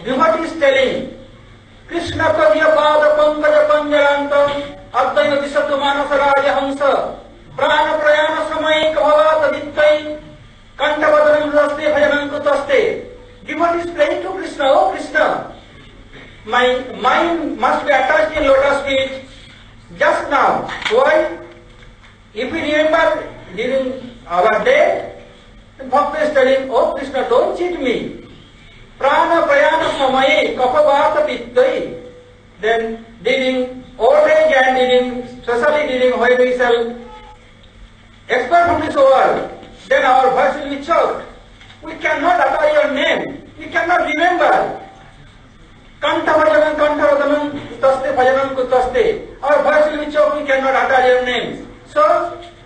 devotee is telling, Krishna Kadya Pada Pankaja Panjalantam Advaita Visatu Manasaraja Hamsa Prana Prayana Samay Kavata Vittai Kantavadanam Raste Bhajanam Kutaste. Devotee is praying to Krishna, oh Krishna, my mind must be attached in lotus feet just now. Why? If we remember during our day, the Bhakta is telling, oh Krishna, don't cheat me. Prana prayana samaye kapavata pittai. Then during old age and during, especially during when we shall expert from this world, then our voice will be choked. We cannot utter your name. We cannot remember. Kantavadanam kutaste bhajanam kutaste. Our voice will be choked. We cannot utter your names. So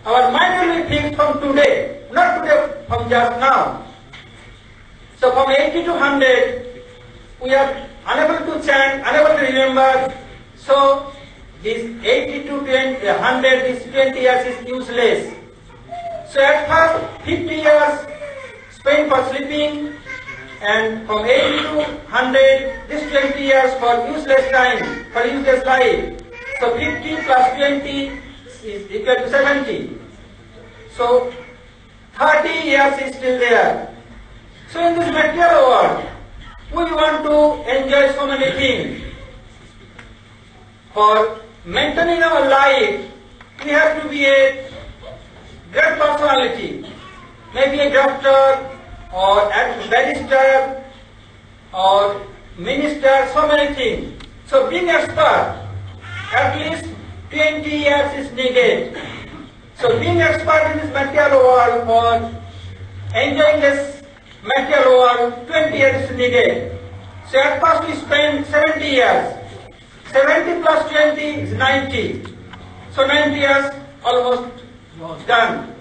our mind will be fixed from today, not today, from just now. So from 80 to 100, we are unable to chant, unable to remember. So this 80 to 100, this 20 years is useless. So at first 50 years spent for sleeping, and from 80 to 100, this 20 years for useless time, for useless life. So 50 plus 20 is equal to 70. So 30 years is still there. So in this material world, we want to enjoy so many things. For maintaining our life, we have to be a great personality. Maybe a doctor, or a barrister, or minister, so many things. So being expert, at least 20 years is needed. So being expert in this material world, for enjoying this material world, 20 years is needed. So at first we spend 70 years. 70 plus 20 is 90. So 90 years almost done.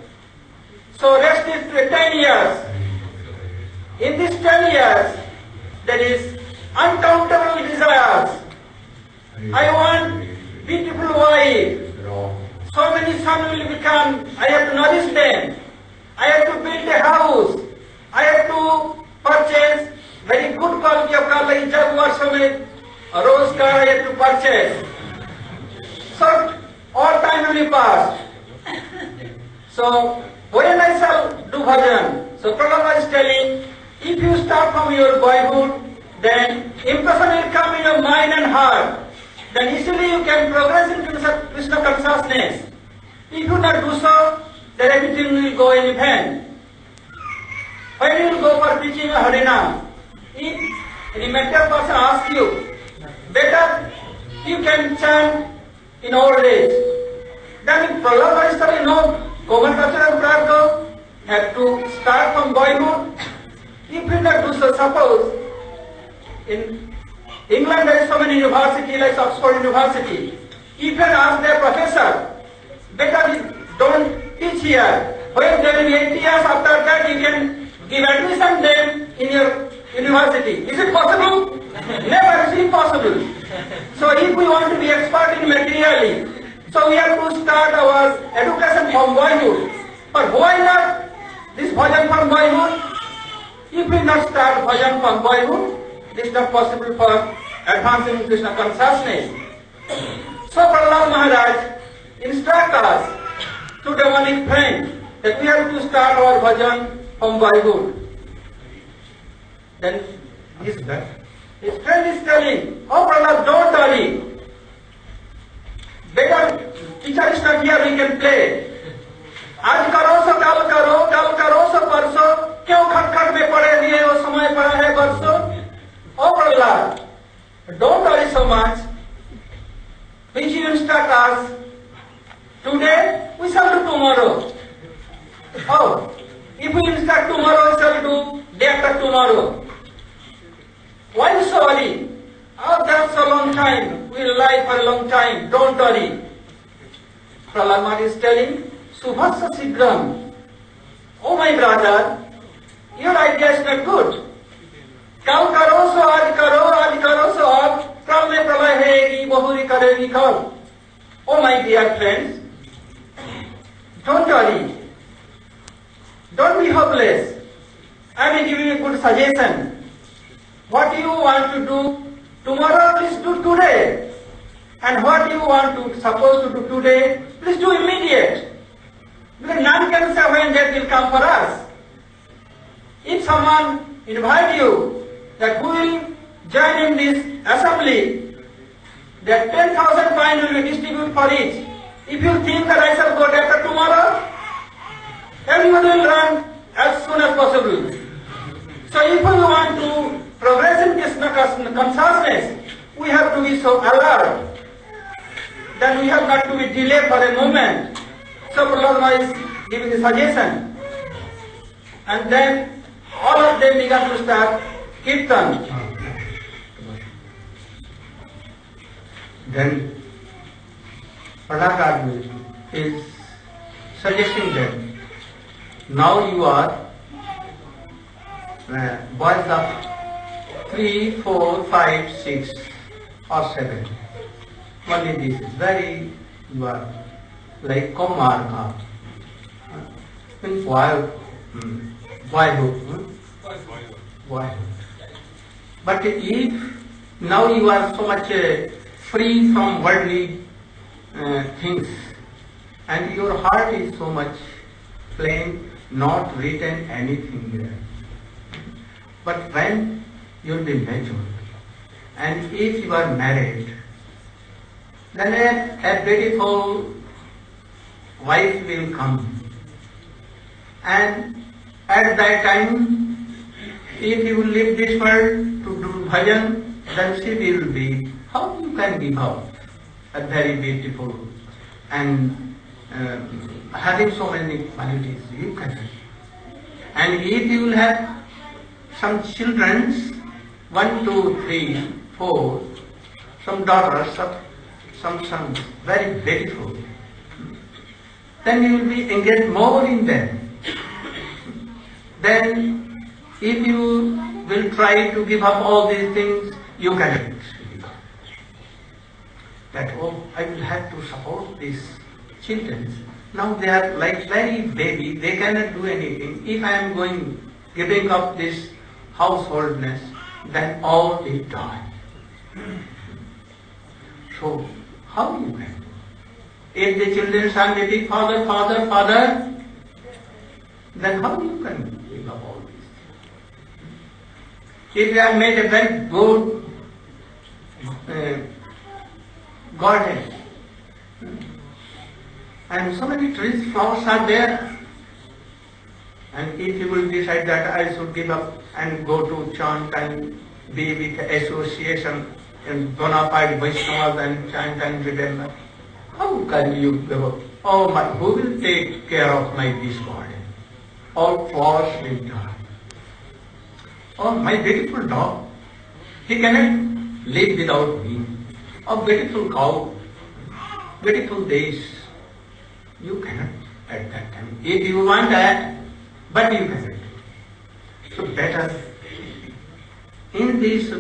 So rest is 10 years. In these 10 years, there is uncountable desires. I want beautiful wife. So many sons will become. I have to nourish them. I have to build a house. I have to purchase very good quality of car like Jaguar Summit, a rose car I have to purchase. So all time will be passed. So when I shall do bhajan, so Prabhupada is telling, if you start from your boyhood, then impression will come in your mind and heart. Then easily you can progress into Krishna consciousness. If you not do so, then everything will go in vain. When you will go for preaching a Harinam, if any mental person asks you, better you can chant in old age. Then if Prahlad is telling, no, Goman Cultural Prartha have to start from boyhood. If you not do so, suppose in England there is so many universities like Oxford University. If you ask their professor, better don't teach here. When there will be 8 years after that you can give admission then in your university. Is it possible? Never, it's impossible. So if we want to be expert in materially, so we have to start our education from boyhood. But why not this bhajan from boyhood? If we not start bhajan from boyhood, it is not possible for advancing Krishna consciousness. So Prahlad Maharaj instructs us to demonic friend that we have to start our bhajan from boyhood. Then his friend is telling, oh Prahlad, don't worry. Better teacher is not here, we can play. आज करो सो कल करो सो परसों, क्यों खटखट में पड़े दिए वो समय पड़ा है बरसों? Oh Prahlad, don't worry so much. Which you instruct us today, we shall do tomorrow. Oh, if we instruct tomorrow, we shall do day after tomorrow. Why so early? Oh, that's a long time. We will lie for a long time. Don't worry. Prahlad Maharaj is telling, Subhasa Sigram. Oh my brother, your idea is not good. कल करो सो आज करो सो आज, कल में प्रलय है बहुरी करेगी कल. Oh my dear friends, don't worry. Don't be hopeless. I will give you a good suggestion. what you want to do tomorrow, please do today. And what you want to suppose to do today, please do immediate. Because none can say when that will come for us. If someone invite you that who will join in this assembly, that 10,000 coins will be distributed for each. If you think that I shall go after tomorrow, everyone will run as soon as possible. So if we want to progress in Krishna consciousness, we have to be so alert. Then we have not to be delayed for a moment. So Prahlad is giving the suggestion. And then all of them began to start kirtan. Then Prahlad is suggesting that now you are boys of 3, 4, 5, 6 or 7. Only this is very, you are like Komarka. In boyhood. But if now you are so much free from worldly things, and your heart is so much plain, not written anything there. But when you will be mature, and if you are married, then a beautiful wife will come. And at that time, if you will leave this world to do bhajan, then she will be, how you can give up a very beautiful and having so many qualities, you can. And if you will have some children, 1, 2, 3, 4, some daughters, some sons, very beautiful, then you will be engaged more in them. Then if you will try to give up all these things, you cannot give up. That, oh, I will have to support these children. Now they are like very baby, they cannot do anything. If I am giving up this householdness, then all will die. So, how you can do? If the children are maybe father, father, father, then how you can give up all these things? If you have made a very good garden, and so many trees, flowers are there, and if you will decide that I should give up and go to chant and be with association and bona fide Vaishnavas and chant and remember, how can you give up? Oh my, who will take care of my this garden? All flowers will die. Oh, my beautiful dog, he cannot live without me. Oh, beautiful cow, beautiful days. You cannot at that time. If you want that, but you cannot. So better in this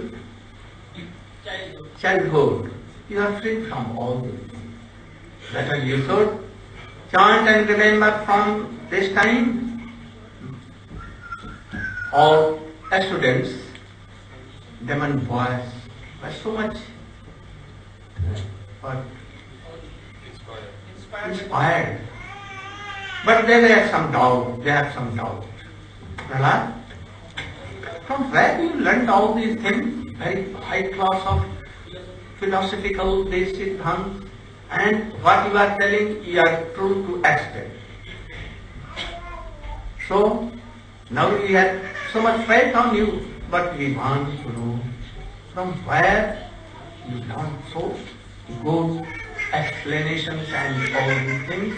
childhood, you are free from all these things. Better you should chant and remember from this time. All students, them and boys, are so much inspired. But they have some doubt. Prahlad, from where you learned all these things? Very high class of philosophical basic things, and what you are telling, you are true to extent. So now we have so much faith on you, but we want to know from where you learn so good explanations and all these things.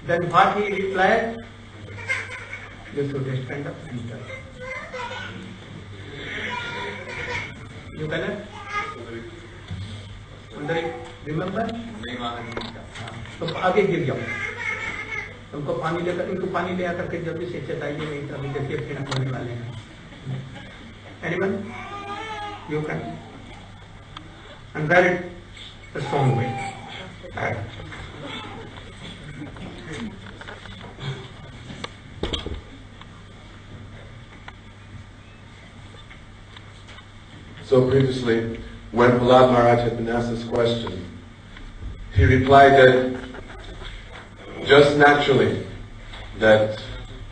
Then what he replied, you should stand up and tell. You cannot? Remember? तो आगे गिर जाओ. तुमको पानी लेकर, इनको पानी ले आकर के जल्दी से चटाइए, नहीं तो अभी देखिए फिर होने वाले हैं. Anyone? You can. And that is the strong way. So previously, when Prahlad Maharaj had been asked this question, he replied that just naturally that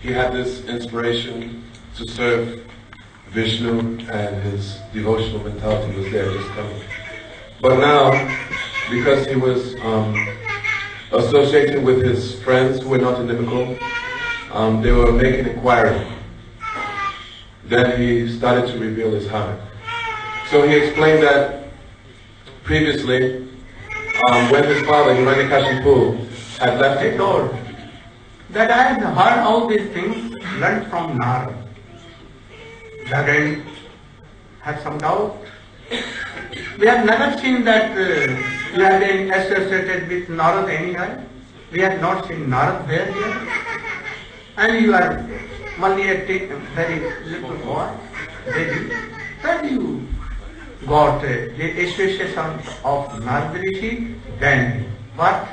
he had this inspiration to serve Vishnu and his devotional mentality was there just coming. But now, because he was associated with his friends who were not inimical, they were making inquiry. Then he started to reveal his heart. So he explained that previously, when his father, Hiranyakashipu, had left He told that I have heard all these things, learned from Narayana. Again, had some doubt. We have never seen that you have been associated with Narad anyhow. We have not seen Narad there yet. And you are only a very little boy, baby. Then you got the association of Narad Rishi. Then what?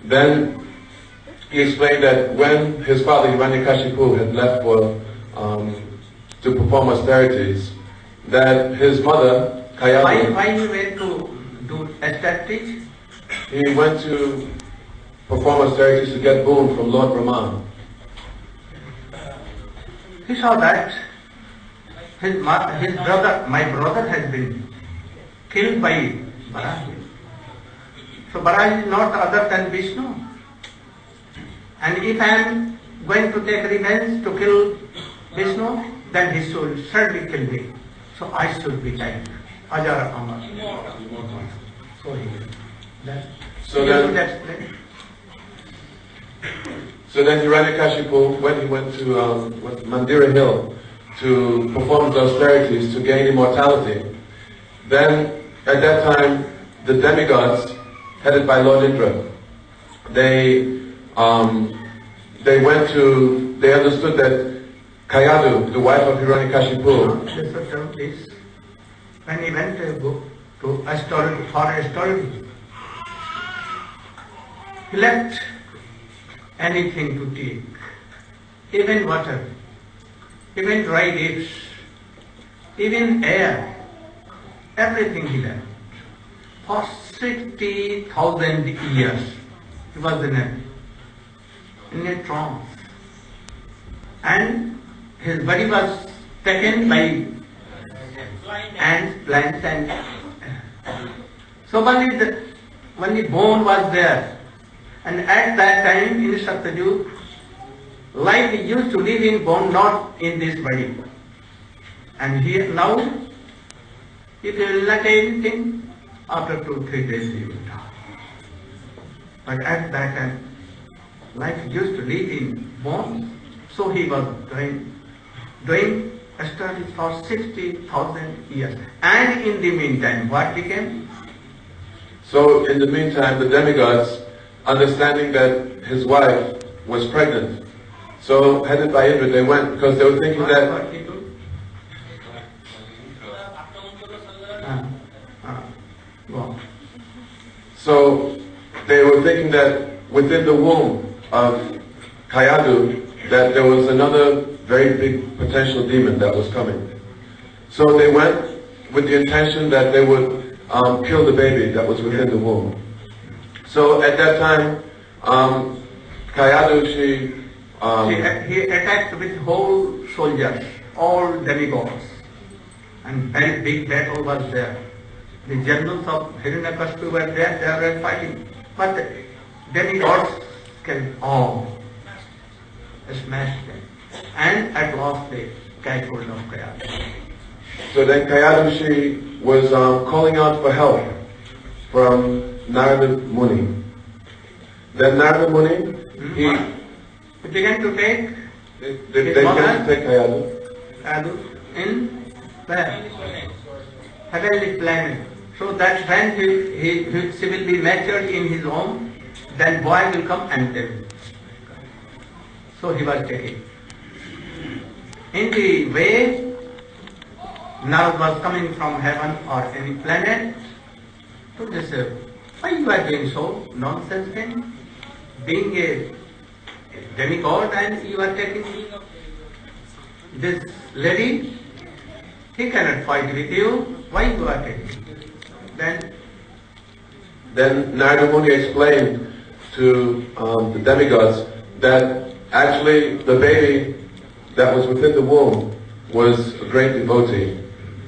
Then he explained that when his father Hiranyakashipu had left for to perform austerities, that his mother Kayadu, Why he went to do austerities? he went to perform austerities to get boon from Lord Brahma. He saw that his brother, my brother, has been killed by Barahi. So Barahi is not other than Vishnu. And if I am going to take revenge to kill Vishnu, then he should certainly kill me. So I should be killed. Ajara Amar. So he did that. So then Hiranyakashipu, when he went to Mandira Hill to perform his austerities to gain immortality, then at that time the demigods, headed by Lord Indra, they understood that Kayadu, the wife of Hiranyakashipu, when he went to astrology, for astrology, he left anything to take, even water, even dry leaves, even air, everything he left. For 60,000 years, he was in a trance. And his body was taken by ants, plants, and so only bone was there. And at that time in Satyajug, life used to live in bone, not in this body. And here now, if you will not anything, after 2-3 days he will die. But at that time, life used to live in bone, so he was doing studies for 60,000 years. And in the meantime, what became? So in the meantime, the demigods, understanding that his wife was pregnant, so headed by Indra, they went because they were thinking that. So they were thinking that within the womb of Kayadu, that there was another very big potential demon that was coming. So they went with the intention that they would kill the baby that was within the womb. So at that time, Kayadu, he attacked with whole soldiers, all demigods, and very big battle was there. The generals of Hiranyakashipu were there, they were fighting, but the demigods killed all, smashed them, and at last they got hold of Kayadu. So then Kayadu was calling out for help from Narada Muni. Then Narada Muni, he began to take they began to take Kayadu in where? Heavenly planet. So that when he will be matured in his home, then boy will come and tell him. So he was taken. In the way, Narad was coming from heaven or any planet, so they said, why you are doing so nonsense thing? Being a demigod and you are taking this lady? He cannot fight with you. Why you are taking? Then Narada Muni explained to the demigods that actually the baby that was within the womb was a great devotee.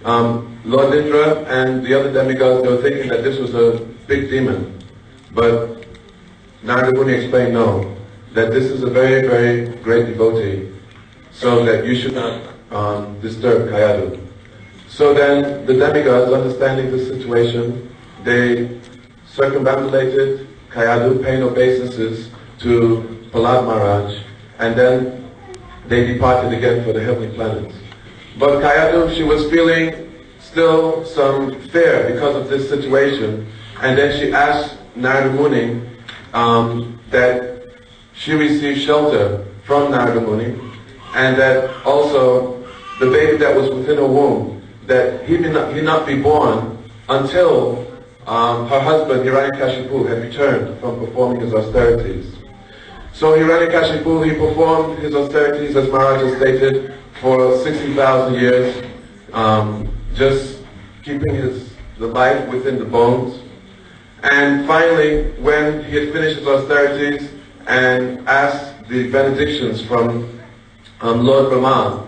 Lord Indra and the other demigods, they were thinking that this was a big demon. But Narada Muni explained no, that this is a very, very great devotee, so that you should not disturb Kayadu. So then the demigods, understanding the situation, they circumambulated Kayadu, paying obeisances to Prahlad Maharaj, and then they departed again for the heavenly planets. But Kayadu, she was feeling still some fear because of this situation, and then she asked Narada Muni that she received shelter from Narada Muni, and that also the baby that was within her womb, that he not be born until her husband Hiranyakashipu had returned from performing his austerities. So Hiranyakashipu, he performed his austerities, as Maharaj has stated, for 60,000 years, just keeping the life within the bones. And finally, when he had finished his austerities and asked the benedictions from Lord Brahma,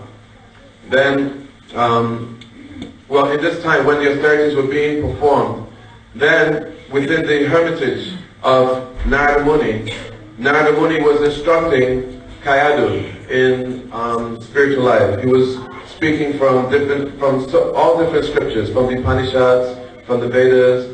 then, in this time when the austerities were being performed, then within the hermitage of Narada Muni was instructing Kayadu in spiritual life. He was speaking from all different scriptures, from the Upanishads, from the Vedas,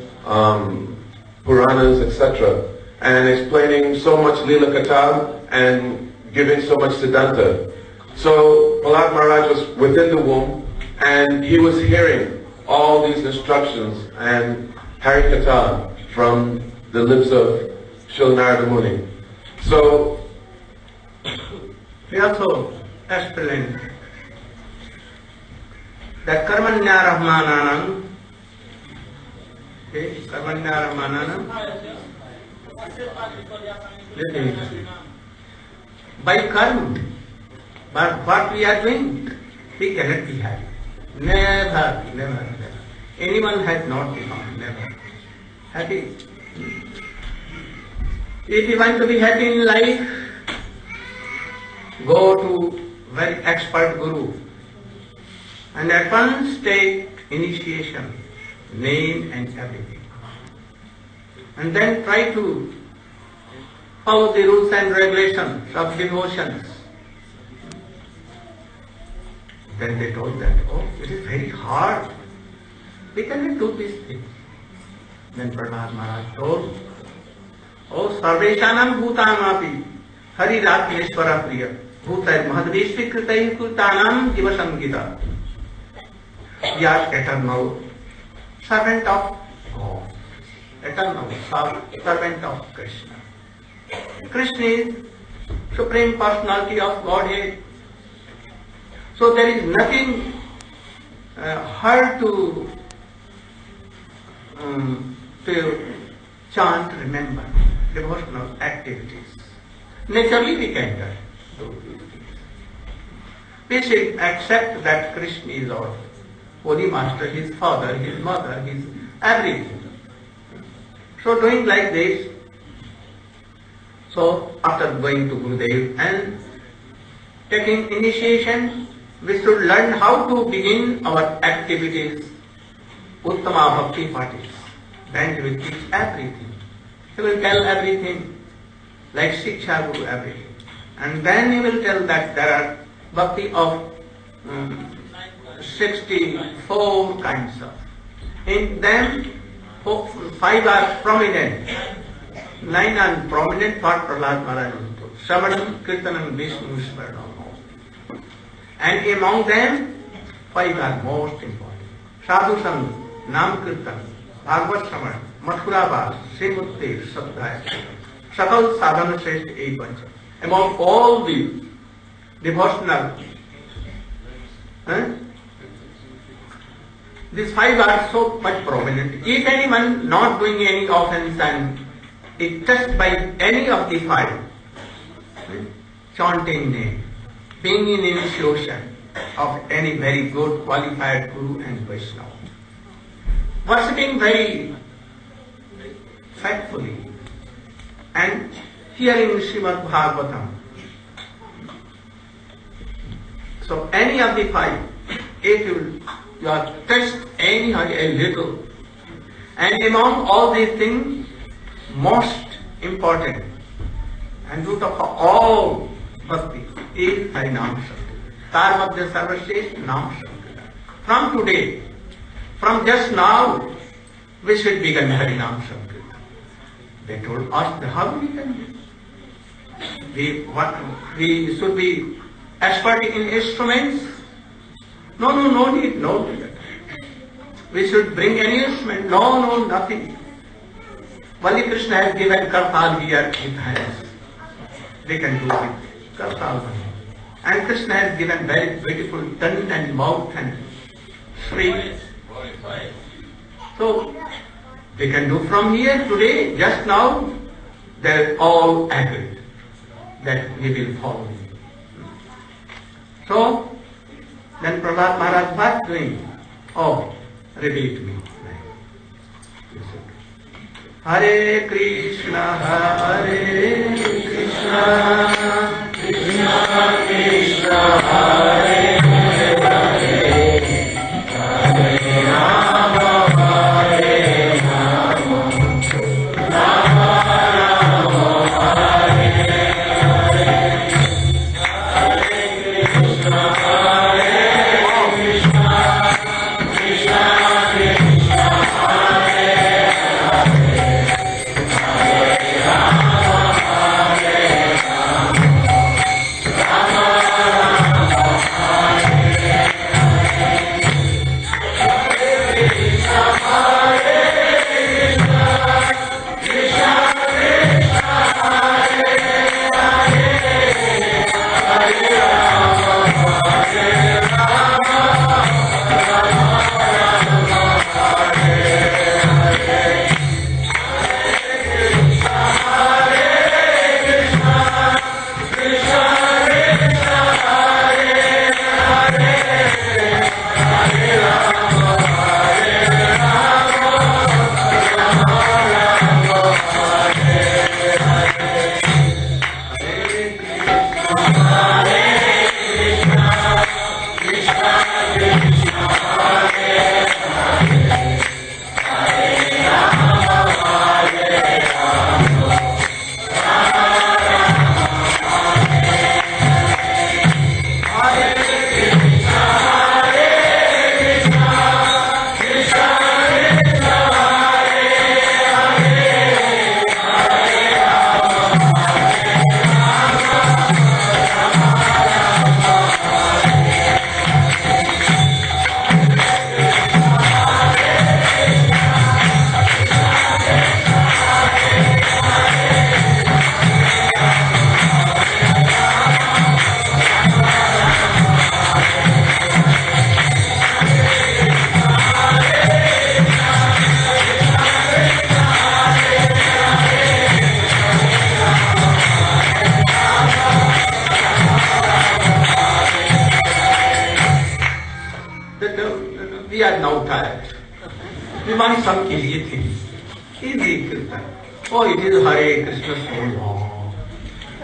Puranas, etc., and explaining so much Lila Katha and giving so much Siddhanta. So Prahlad Maharaj was within the womb, and he was hearing all these instructions and Hari Katha from the lips of Srila Narada Muni. So we also explained that Karmanya Rahmananam, Karmanya Rahmananam, by karma, but what we are doing, we cannot be happy. Never. Anyone has not become never happy. If you want to be happy in life, go to very expert guru and at once take initiation, name and everything. And then try to follow the rules and regulations of devotions. Then they told that, it is very hard. We cannot do these things. Then Prahlad Maharaj told, Sarveshanam Bhutamapi Hari Ratmeshwara Priya Bhutai Mahadveshvi Kritai Kurtanam Divasangita. We are eternal servant of God, eternal servant of Krishna. Krishna is Supreme Personality of Godhead. So there is nothing hard to chant, remember, devotional activities. Naturally we can do these things. We should accept that Krishna is our Holy Master, his father, his mother, his everything. So doing like this, so after going to Gurudev and taking initiation, we should learn how to begin our activities. Uttama Bhakti parties. Then he will teach everything. He will tell everything, like Shiksha Guru, everything. And then he will tell that there are bhakti of 64 kinds of. In them, 5 are prominent. 9 are prominent for Prahlad Maharaj. Shravanam, Kirtanam, Vishnu, Smaranam. And among them, 5 are most important. Sadhu Sangh, Nam Kirtan, Bhagavad Shravan, Mathura Vas, Srimurti, Sadhaya, Sakal Sadhana Shrestha Evancha. Among all these devotional, these 5 are so much prominent. If anyone not doing any offense and is touched by any of the 5, chanting name, being in initiation, of any very good qualified Guru and Vaishnava. Worshipping very faithfully and hearing Srimad Bhagavatam. So any of the five, if you are touched anyhow a little, and among all these things, most important and root of all bhakti is Harinam Sankirtan. Tar Madhya Sarvashresth Nam Sankirtan. From today, from just now, we should begin Harinam Sankirtan. They told us how we can do. We should be expert in instruments. No need, no need. We should bring any instrument. No, nothing. Only Krishna has given kartal here with hands. They can do it. Kartal. And Krishna has given very beautiful tongue and mouth and shriek. So, they can do from here today, just now, they all agreed that we will follow him. So, then Prahlad Maharaj was doing, reveal to me. Hare Krishna, Hare Krishna, Krishna Krishna, Hare Hare, Hare Rama, Hare Rama, Rama Rama, Hare Hare, Hare Krishna, Hare Krishna, Krishna Krishna, Hare We are now tired. We want some easy things. Easy Kirtan. It is Hare Krishna so long.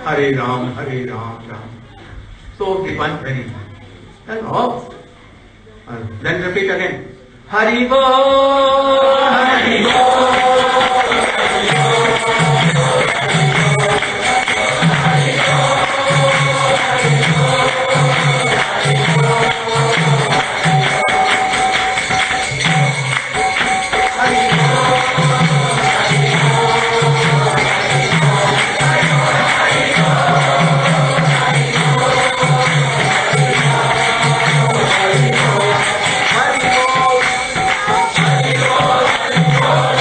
Hare Ram, Ram. So we want very much. And then repeat again. Hari Bo, Hari Bo. Hari Bo, Hari Bo, Hari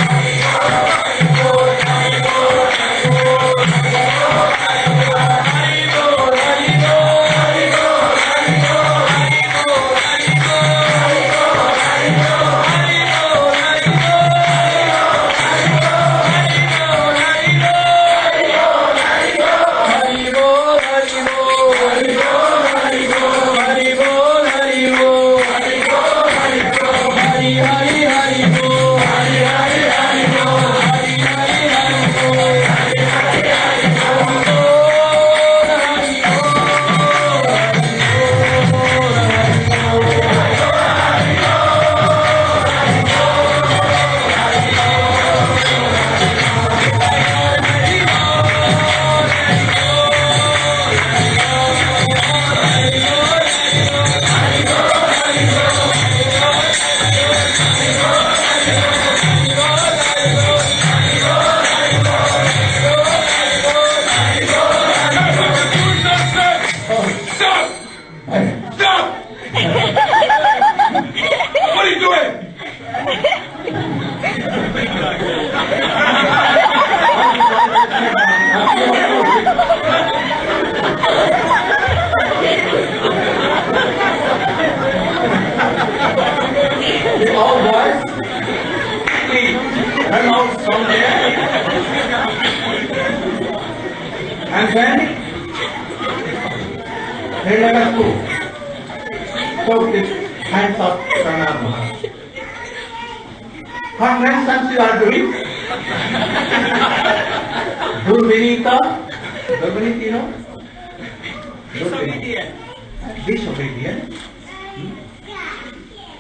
Bo. from there. And then they let us go. Took the hands of Narayana Maharaj. What nonsense you are doing? Durvinita, you know? Disobedient. Disobedient.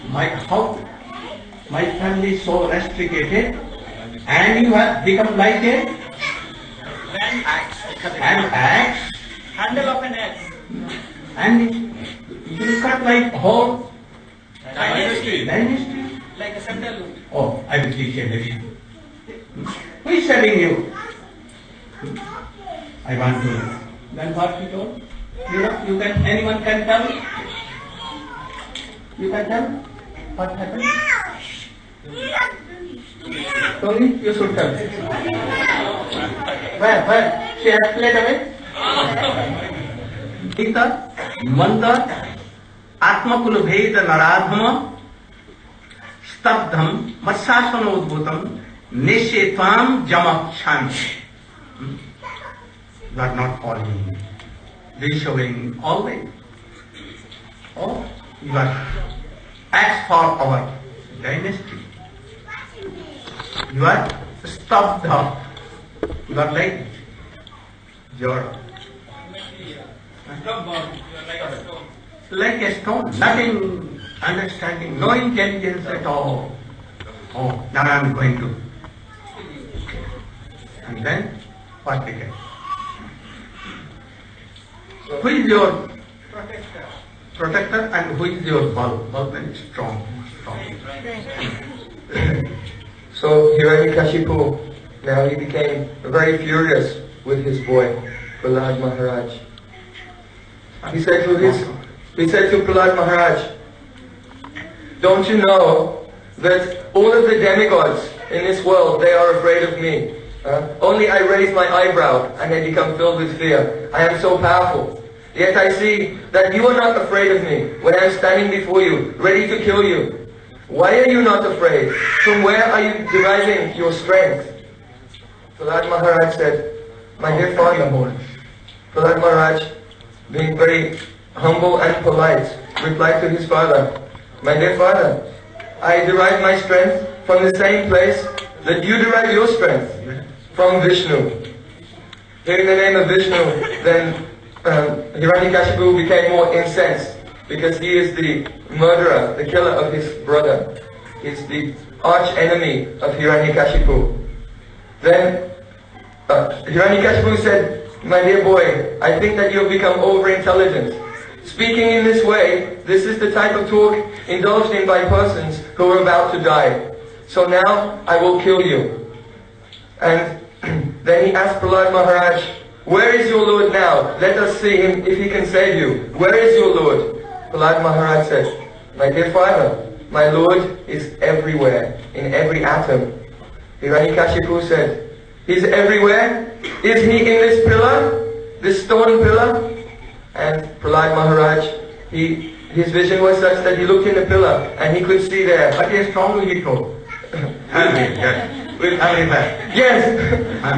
My house, my family is so restricted, and you have become like a an axe, Handle of an axe. and you cut like whole Dynasty. dynasty. Like a sandalwood. Oh, I will teach you this. Who is telling you? I want to. Then what he told? You know, anyone can tell? You can tell what happened? Tony, you should tell. Where? She has played away? Gita, Manda, Atmakul Veda Naradhama, Stabdham, Matsasanoudbhutam, Nishetvam Jamak Shanti. You are not following me. Disobeying always. Oh, you are acts for our dynasty. You are stopped up. You are like your like a stone, nothing understanding, no intelligence at all. Oh, now I am going to. And then what they get? Who is your protector and who is your bulb? Bulb and strong. So Hiranyakashipu, now he became very furious with his boy, Prahlad Maharaj. He said to Prahlad Maharaj, don't you know that all of the demigods in this world, they are afraid of me? Only I raise my eyebrow and they become filled with fear. I am so powerful. Yet I see that you are not afraid of me when I am standing before you, ready to kill you. Why are you not afraid? From where are you deriving your strength? Prahlad Maharaj said, my dear father, Prahlad Maharaj, being very humble and polite, replied to his father, my dear father, I derive my strength from the same place that you derive your strength, from Vishnu. Hearing the name of Vishnu, then Hiranyakashipu became more incensed, because he is the murderer, the killer of his brother. He is the arch enemy of Hiranyakashipu. Then Hiranyakashipu said, my dear boy, I think that you have become over-intelligent. Speaking in this way, this is the type of talk indulged in by persons who are about to die. So now I will kill you. And then he asked Prahlad Maharaj, where is your Lord now? Let us see him if he can save you. Where is your Lord? Prahlad Maharaj said, my dear father, my Lord is everywhere, in every atom. Hiranyakashipu said, he's everywhere? Is he in this pillar? This stone pillar? And Prahlad Maharaj, his vision was such that he looked in the pillar and he could see there. But he is strongly he told. Yes,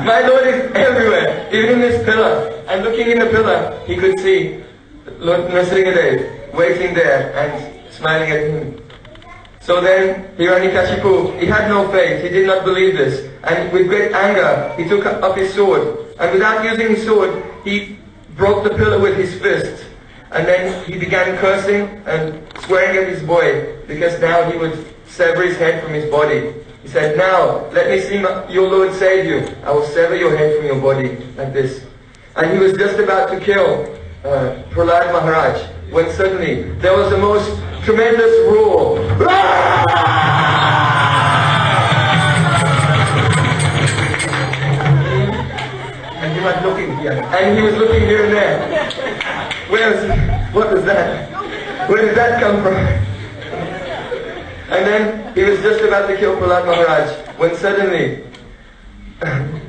my Lord is everywhere, even in this pillar. And looking in the pillar, he could see Lord Nrsimhadev waiting there and smiling at him. So then Hiranyakashipu, he had no faith, he did not believe this. And with great anger, he took up his sword. And without using his sword, he broke the pillar with his fist. And then he began cursing and swearing at his boy, because now he would sever his head from his body. He said, now, let me see your Lord save you. I will sever your head from your body, like this. And he was just about to kill Prahlad Maharaj, when suddenly there was the most tremendous roar. And he was looking here. And he was looking here and there. What was that? Where did that come from? And then he was just about to kill Prahlad Maharaj, when suddenly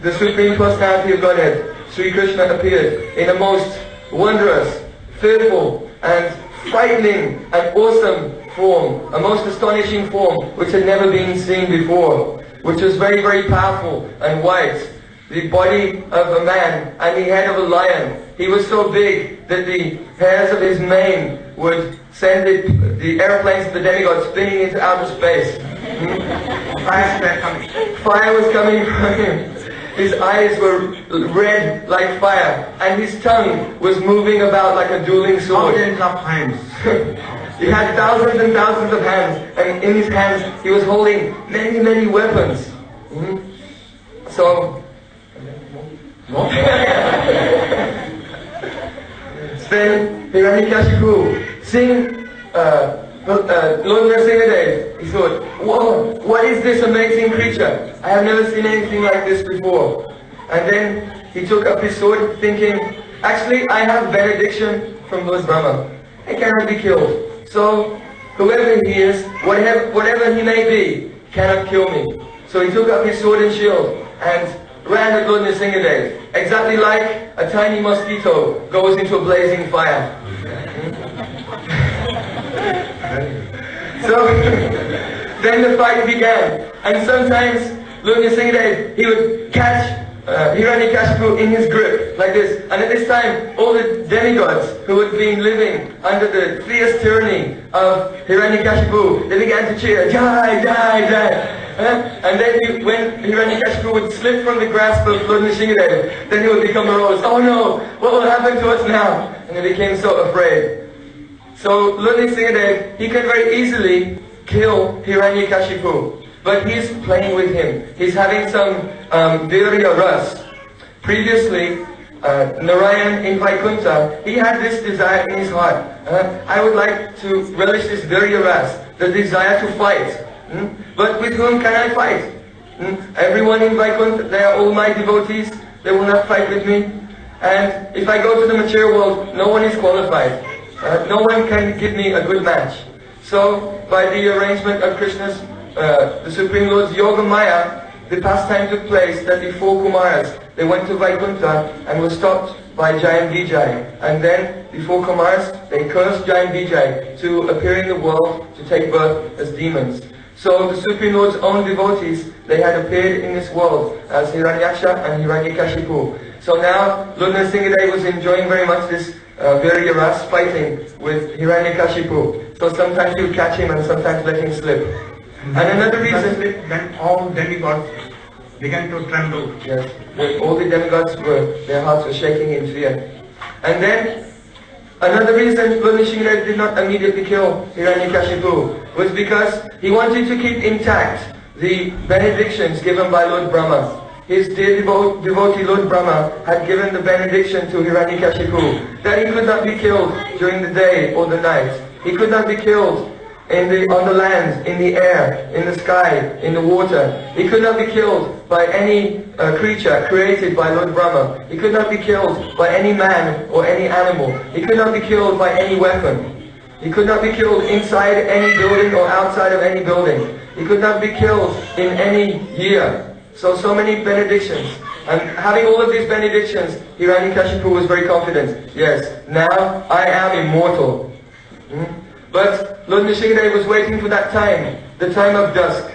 the Supreme Personality of Godhead, Sri Krishna, appeared in a most wondrous, fearful and frightening and awesome form, a most astonishing form which had never been seen before. which was very, very powerful and white, the body of a man and the head of a lion. He was so big that the hairs of his mane would send the airplanes of the demigods spinning into outer space. Fire was coming from him. His eyes were red like fire, and his tongue was moving about like a dueling sword. Thousands of hands. He had thousands and thousands of hands, and in his hands he was holding many, many weapons. So, then Hiranyakashipu seeing Lord Narasimhadev, he thought, whoa, what is this amazing creature? I have never seen anything like this before. And then he took up his sword thinking, actually I have benediction from Lord Brahma. I cannot be killed. So whoever he is, whatever he may be, cannot kill me. So he took up his sword and shield and ran at Lord Narasimhadev, exactly like a tiny mosquito goes into a blazing fire. So then the fight began, and sometimes Lord Narasimhadev, he would catch Hiranyakashipu in his grip like this, and at this time all the demigods who had been living under the fierce tyranny of Hiranyakashipu, they began to cheer, Jai, Jai, Jai. And then when Hiranyakashipu would slip from the grasp of Lord Narasimhadev, then he would become morose. Oh no, what will happen to us now? And they became so afraid. So Lord Narasimhadev, he can very easily kill Hiranyakashipu, but he's playing with him. He's having some virya ras. Previously, Narayana in Vaikuntha, he had this desire in his heart. I would like to relish this virya ras, the desire to fight. But with whom can I fight? Everyone in Vaikuntha, they are all my devotees. They will not fight with me. And if I go to the material world, no one is qualified. No one can give me a good match. So, by the arrangement of Krishna's, the Supreme Lord's Yoga Maya, the pastime took place that the four Kumaras, they went to Vaikuntha and were stopped by Jayan Vijay. And then the four Kumaras, they cursed Jayan Vijay to appear in the world to take birth as demons. So the Supreme Lord's own devotees, they had appeared in this world as Hiranyaksha and Hiranyakashipu. So now Lord Narasimhadev was enjoying very much this virya ras, fighting with Hiranyakashipu. So sometimes he would catch him and sometimes let him slip. And another reason, then all demigods began to tremble. Yes, all the demigods their hearts were shaking in fear. And then another reason Lord Narasimhadev did not immediately kill Hiranyakashipu was because he wanted to keep intact the benedictions given by Lord Brahma. His dear devotee Lord Brahma had given the benediction to Hiranyakashipu that he could not be killed during the day or the night. He could not be killed on the land, in the air, in the sky, in the water. He could not be killed by any creature created by Lord Brahma. He could not be killed by any man or any animal. He could not be killed by any weapon. He could not be killed inside any building or outside of any building. He could not be killed in any year. So many benedictions. And having all of these benedictions, Hiranyakashipu was very confident. Yes, now I am immortal. But Lord Narasimhadev was waiting for that time, the time of dusk.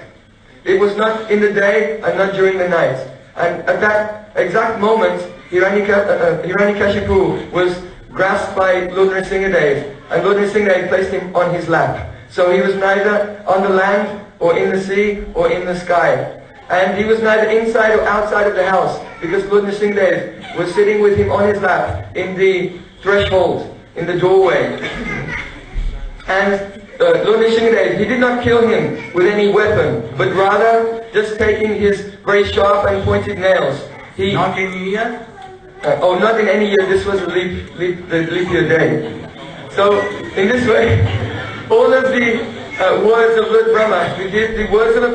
It was not in the day and not during the night. And at that exact moment, Hiranyakashipu was grasped by Lord Narasimhadev, and Lord Narasimhadev placed him on his lap. So he was neither on the land or in the sea or in the sky. And he was neither inside or outside of the house, because Lord Narasimhadev was sitting with him on his lap in the threshold, in the doorway. And Lord Narasimhadev, he did not kill him with any weapon, but rather just taking his very sharp and pointed nails. Not in any year? Not in any year. This was the leap year day. So in this way, all of the words of Lord Brahma, the words of a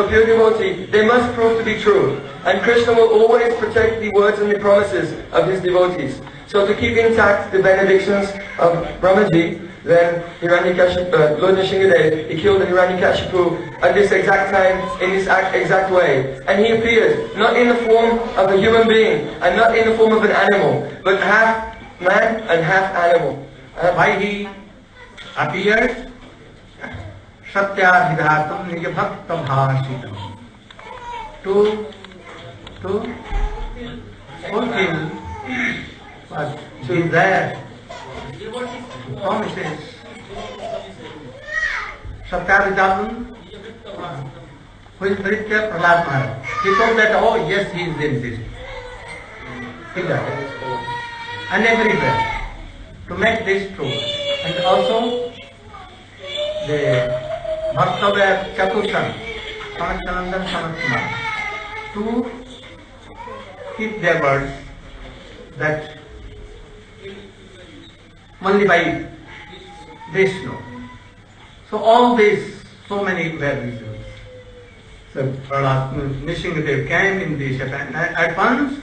pure devotee, they must prove to be true. And Krishna will always protect the words and the promises of his devotees. So to keep intact the benedictions of Brahmaji, then Lord Narasimhadev, he killed Hiranyakashipu at this exact time, in this exact way. And he appeared, not in the form of a human being, and not in the form of an animal, but half man and half animal. Why he appeared? Satyadhidatam nijabhakta bhasitam. to fulfill what desire, promises. Satyavijabun, who is very clear, Prahlad Maharaj. He told that, oh yes, he is in this. And everywhere, to make this true. And also, the Bhaktavya Chatushan, Sanatyananda Sanatkumar, to keep their words that only by Vishnu. So all these, so many were reasons. So Nishingadev came in this and at once.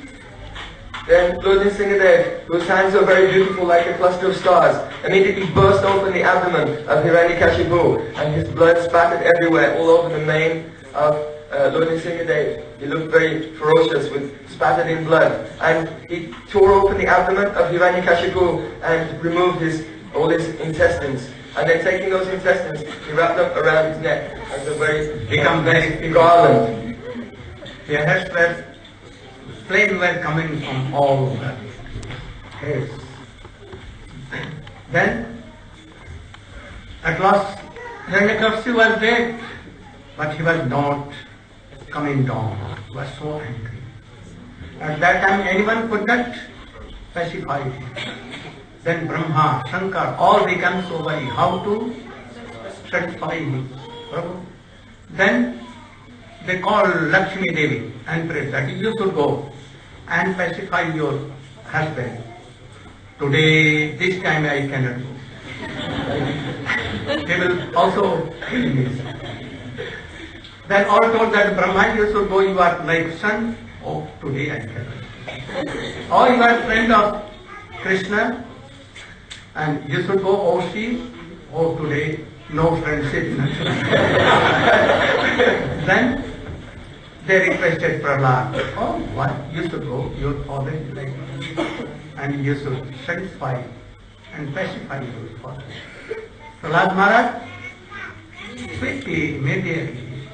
Then Lord Nishingadev, whose hands are very beautiful like a cluster of stars, immediately burst open the abdomen of Hiranyakashipu, and his blood spattered everywhere, all over the mane of Lord Nishingadev. He looked very ferocious, with spattered in blood, and he tore open the abdomen of Hiranyakashipu and removed all his intestines. And then taking those intestines, he wrapped them around his neck as a very garland. The hairs were flame were coming from all over his. Then, at last, Hiranyakashipu was dead, but he was not coming down. He was so angry. At that time, anyone could not pacify him. Then Brahma, Shankar, all became so worried how to satisfy him. Then they called Lakshmi Devi and prayed that you should go and pacify your husband. Today, this time I cannot go. They will also kill me. Then all told that Brahma, you should go, you are like son. Oh, today I cannot. Oh, you are friend of Krishna. And you should go, oh she, oh today, no friendship. Then they requested Prahlad, oh what, you should go, your father is like me, and you should satisfy and pacify your father. Prahlad Maharaj quickly, immediately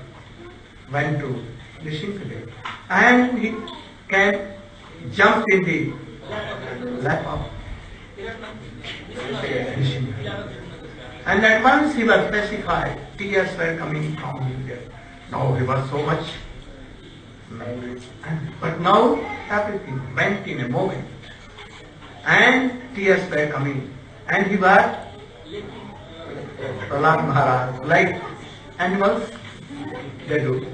went to Nishingadev, and he jumped in the lap of and at once he was pacified. Tears were coming from him there. Now he was so much. But now everything went in a moment. And tears were coming. And he was Prahlad Maharaj, like animals, they do.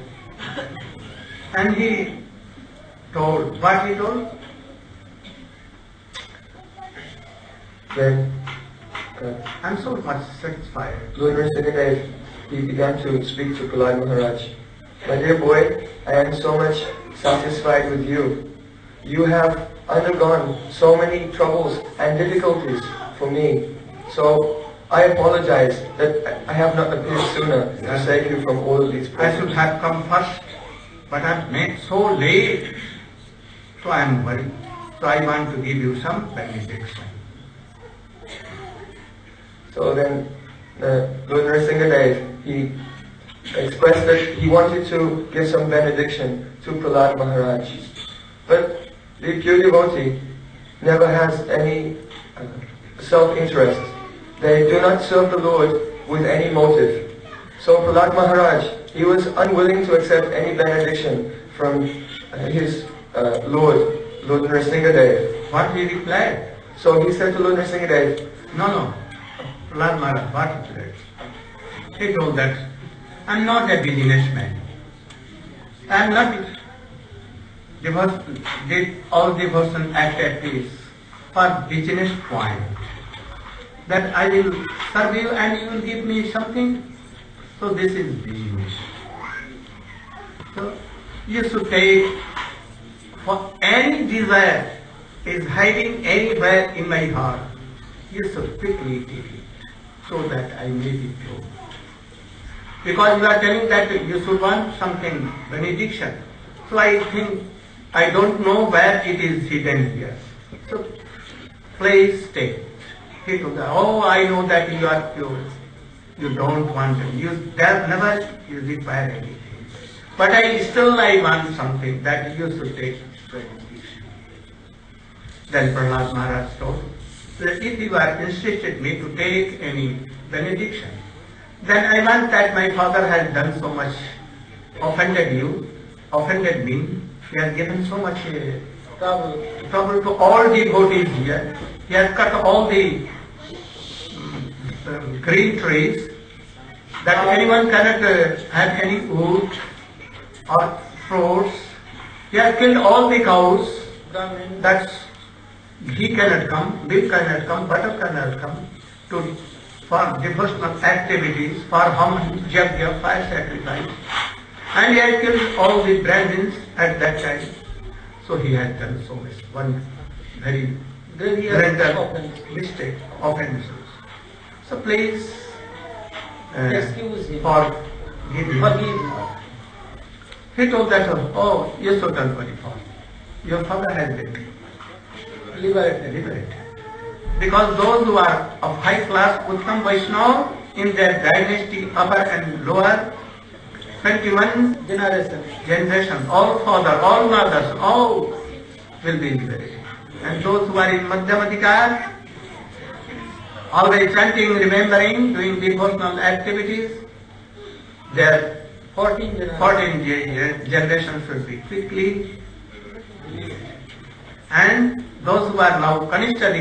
And he told, what he told? Then I'm so much satisfied. Lord Nishingadev, he began to speak to Prahlad Maharaj. My dear boy, I am so much satisfied with you. You have undergone so many troubles and difficulties for me. So I apologize that I have not appeared sooner to save you from all of these problems. I should have come first, but I've made so late. So I am worried. So I want to give you some benediction. So then Lord Nishingadev, he expressed that he wanted to give some benediction to Prahlad Maharaj. But the pure devotee never has any self-interest. They do not serve the Lord with any motive. So Prahlad Maharaj, he was unwilling to accept any benediction from his Lord Nishingadev. What he replied? So he said to Lord Nishingadev, No. Prahlad Maharaj, what he said? He told that, I'm not a businessman. I'm not all devotion act at this for business point. That I will serve you and you will give me something. So this is business. So you should take, for any desire is hiding anywhere in my heart, you should quickly take it so that I may be pure. Because you are telling that you should want something, benediction. So I think, I don't know where it is hidden here. So please take it. He told her, oh, I know that you are pure. You don't want it. You never require anything. But I want something that you should take benediction. Then Prahlad Maharaj told that if you are insisted me to take any benediction, then I want that my father has done so much, offended me, he has given so much trouble to all devotees here. He has cut all the green trees that anyone cannot have any wood or fruits. He has killed all the cows. That's ghee cannot come, milk cannot come, butter cannot come for devotional activities, for hum, yajna, fire sacrifice. And he had killed all the Brahmins at that time. So he had done so much. One very mistake, offenses. So please excuse him. Forgive him. He told that, oh, yes, so done very far. Your father has been liberated. Because those who are of high class Uttam Vaishnava in their dynasty, upper and lower, 21 generation, all fathers, all mothers, all will be liberated. And those who are in Madhyamadikar, always chanting, remembering, doing devotional activities, their 14 generations should be quickly liberated. And those who are now Kanishta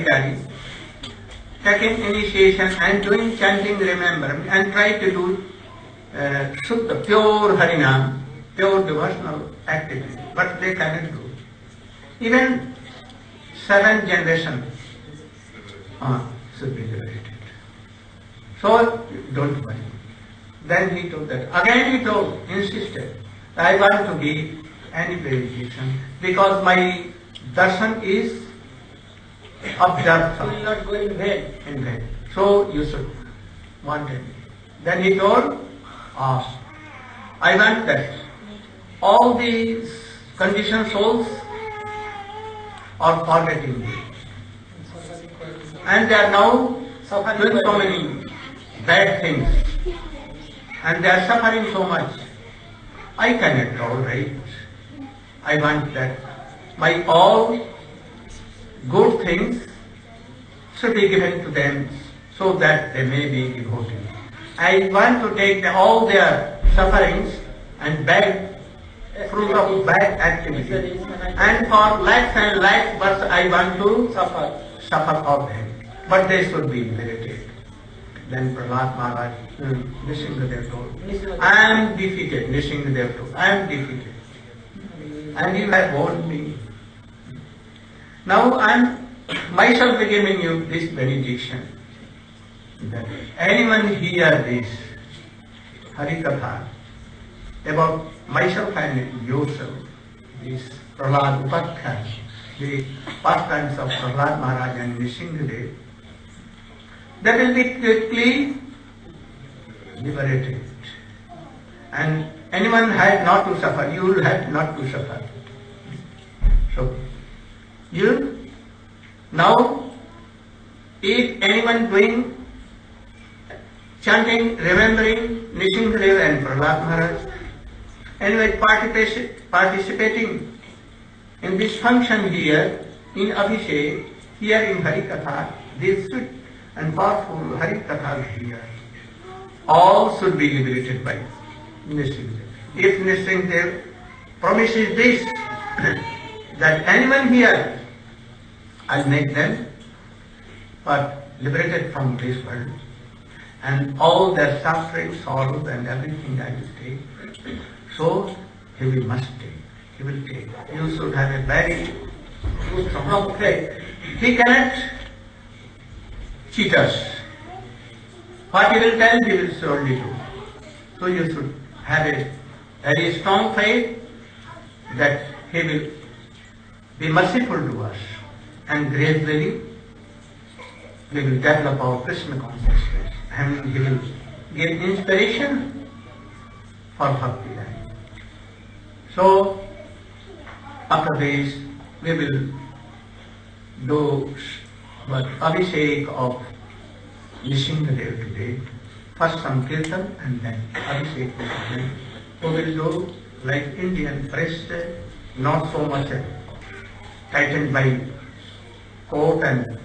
taking initiation and doing chanting, remembering, and try to do Shuddha, pure Harinam, pure devotional activity, but they cannot do. Even 7 generations should be liberated. So don't worry. Then he told that. Again he insisted, I want to give any benediction because my darshan is observed. You will not go in vain. In vain. So you should want it. Then he told, I want that all these conditioned souls are forgetting me. And they are now doing so many bad things. And they are suffering so much. I cannot tolerate. I want that my all good things should be given to them so that they may be devoted. I want to take all their sufferings and bad fruit of bad activities. And for lakhs and lakhs births I want to suffer of them. But they should be liberated. Then Prahlad Maharaj, Nishingadev told, I am defeated. Nishingadev told, I am defeated. And you have warned me. Now I am myself giving you this benediction. That anyone hear this Harikatha about myself and yourself, this Prahlad Upakhya, the pastimes of Prahlad Maharaj and Nishingadev, they will be quickly liberated. And anyone had not to suffer, you will have not to suffer. So, you now, if anyone doing chanting, remembering Nishingadev and Prahlad Maharaj, anyway participating in this function here, in Abhishek, here in Harikatha, this sweet and powerful Harikatha here, all should be liberated by Nishingadev. If Nishingadev promises this, that anyone here, I'll make them but liberated from this world, and all their suffering, sorrows and everything I will take. So he will must take. He will take. You should have a very strong faith. He cannot cheat us. What he will tell, he will surely do. So you should have a very strong faith that he will be merciful to us, and gradually we will develop our Krishna consciousness, and he will give inspiration for bhakti life. So after this we will do Abhishek of Nishingadev today. First some kirtan and then Abhishek. We will do like Indian breast, not so much tightened by coat and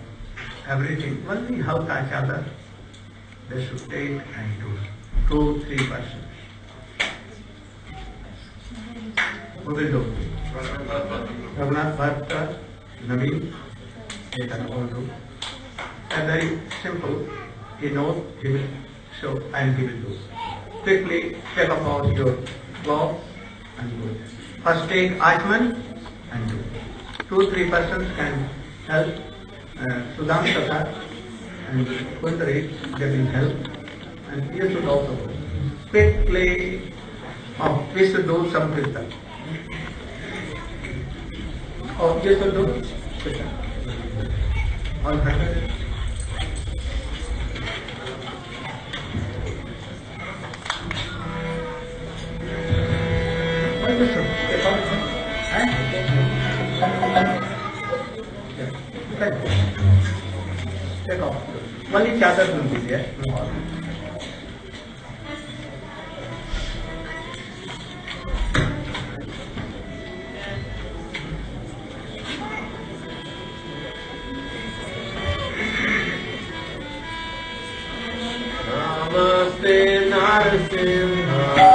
everything. Only halka chadar they should take and do 2-3%. Who will do? Raghunath Bhatta, Naveen, they can all do. And very simple, he knows, he will show and he will do. Quickly take up all your clothes and do it. First take Atman and do. 2-3 persons can help. Sudam Tata and Kundari, they will help. And you should also do. Quickly, we should do some kirtan. Oh, you should do kirtan. All right. Take off. Only chadar will be there. Namaste Narasimhaya.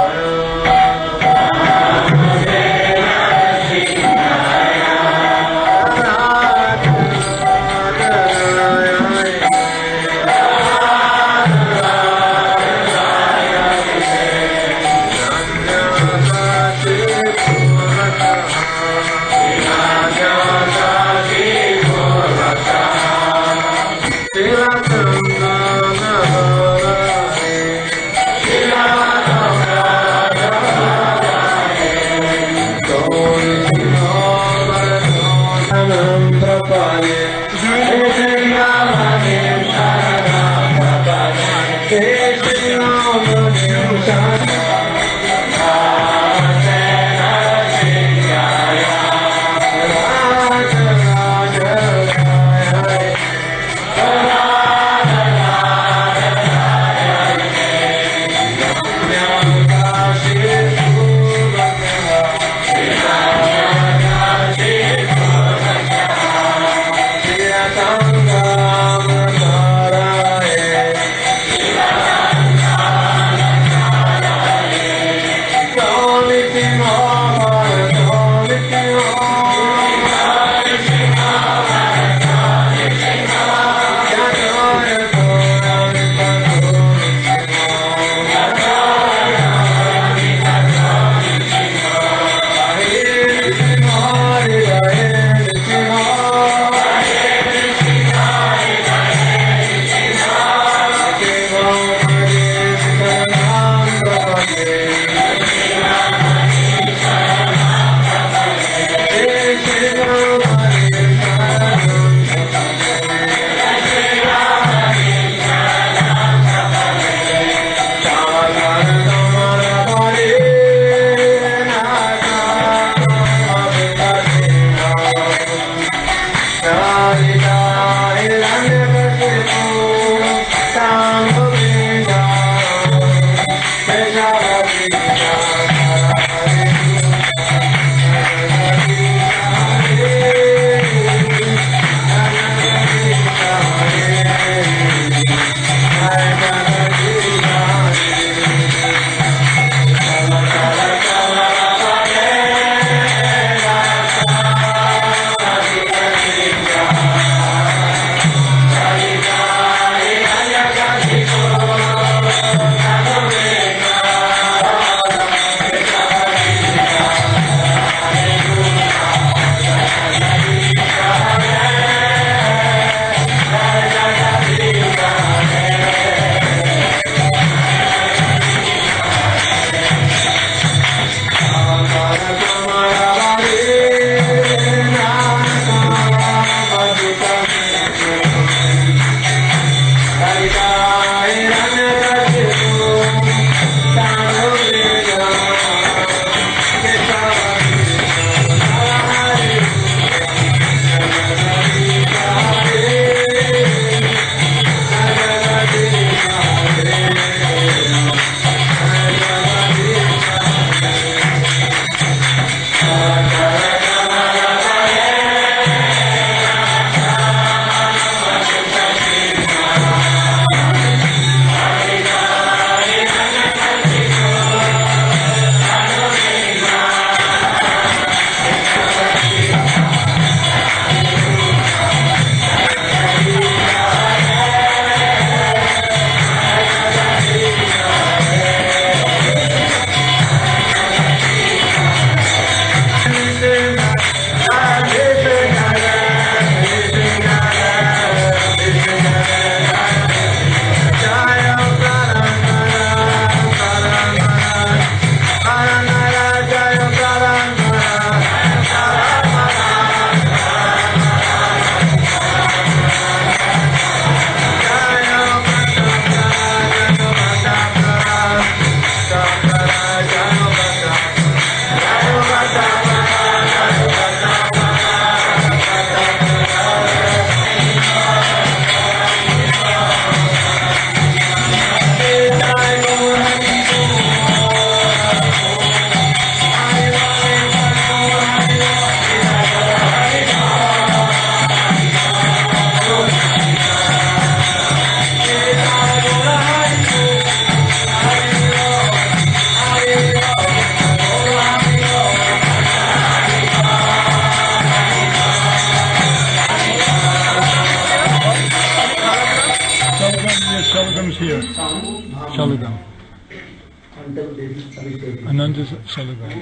Ananda Salagram.